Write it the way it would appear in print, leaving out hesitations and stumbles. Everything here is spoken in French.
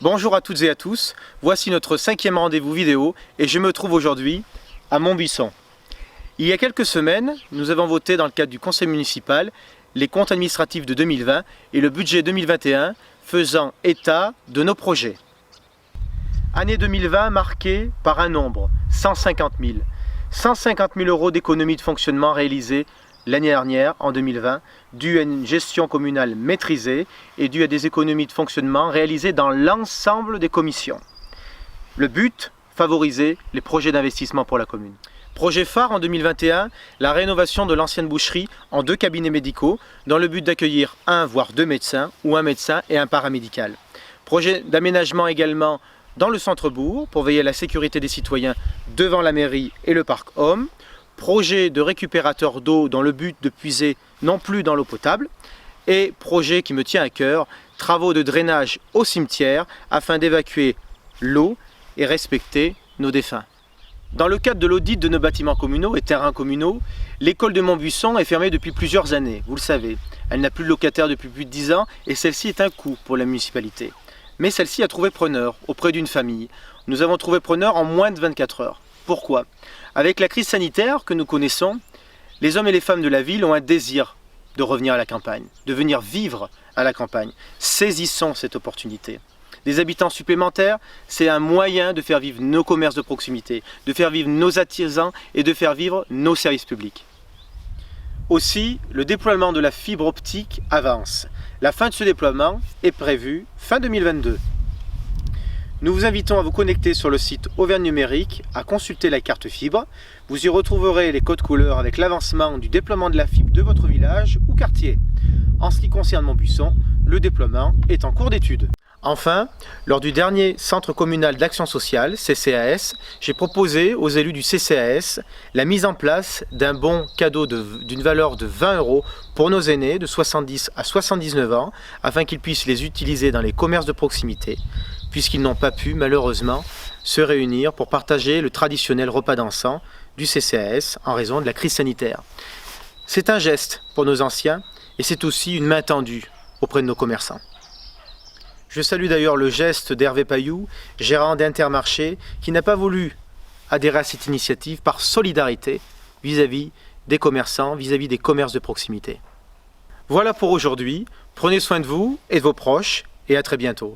Bonjour à toutes et à tous, voici notre 5e rendez-vous vidéo et je me trouve aujourd'hui à Montbuisson. Il y a quelques semaines, nous avons voté dans le cadre du conseil municipal les comptes administratifs de 2020 et le budget 2021 faisant état de nos projets. Année 2020 marquée par un nombre, 150 000. 150 000 € d'économies de fonctionnement réalisées l'année dernière, en 2020, dû à une gestion communale maîtrisée et dû à des économies de fonctionnement réalisées dans l'ensemble des commissions. Le but, favoriser les projets d'investissement pour la commune. Projet phare en 2021, la rénovation de l'ancienne boucherie en 2 cabinets médicaux dans le but d'accueillir 1 voire 2 médecins ou un médecin et un paramédical. Projet d'aménagement également dans le centre-bourg pour veiller à la sécurité des citoyens devant la mairie et le parc Homme. Projet de récupérateur d'eau dans le but de puiser non plus dans l'eau potable et projet qui me tient à cœur, travaux de drainage au cimetière afin d'évacuer l'eau et respecter nos défunts. Dans le cadre de l'audit de nos bâtiments communaux et terrains communaux, l'école de Montbuisson est fermée depuis plusieurs années, vous le savez. Elle n'a plus de locataire depuis plus de 10 ans et celle-ci est un coût pour la municipalité. Mais celle-ci a trouvé preneur auprès d'une famille. Nous avons trouvé preneur en moins de 24 heures. Pourquoi ? Avec la crise sanitaire que nous connaissons, les hommes et les femmes de la ville ont un désir de revenir à la campagne, de venir vivre à la campagne. Saisissons cette opportunité. Des habitants supplémentaires, c'est un moyen de faire vivre nos commerces de proximité, de faire vivre nos artisans et de faire vivre nos services publics. Aussi, le déploiement de la fibre optique avance. La fin de ce déploiement est prévue fin 2022. Nous vous invitons à vous connecter sur le site Auvergne Numérique, à consulter la carte fibre. Vous y retrouverez les codes couleurs avec l'avancement du déploiement de la fibre de votre village ou quartier. En ce qui concerne Montbuisson, le déploiement est en cours d'étude. Enfin, lors du dernier Centre communal d'action sociale, CCAS, j'ai proposé aux élus du CCAS la mise en place d'un bon cadeau d'une valeur de 20 € pour nos aînés de 70 à 79 ans, afin qu'ils puissent les utiliser dans les commerces de proximité, puisqu'ils n'ont pas pu malheureusement se réunir pour partager le traditionnel repas dansant du CCAS en raison de la crise sanitaire. C'est un geste pour nos anciens et c'est aussi une main tendue auprès de nos commerçants. Je salue d'ailleurs le geste d'Hervé Pailloux, gérant d'Intermarché, qui n'a pas voulu adhérer à cette initiative par solidarité vis-à-vis des commerçants, vis-à-vis des commerces de proximité. Voilà pour aujourd'hui, prenez soin de vous et de vos proches et à très bientôt.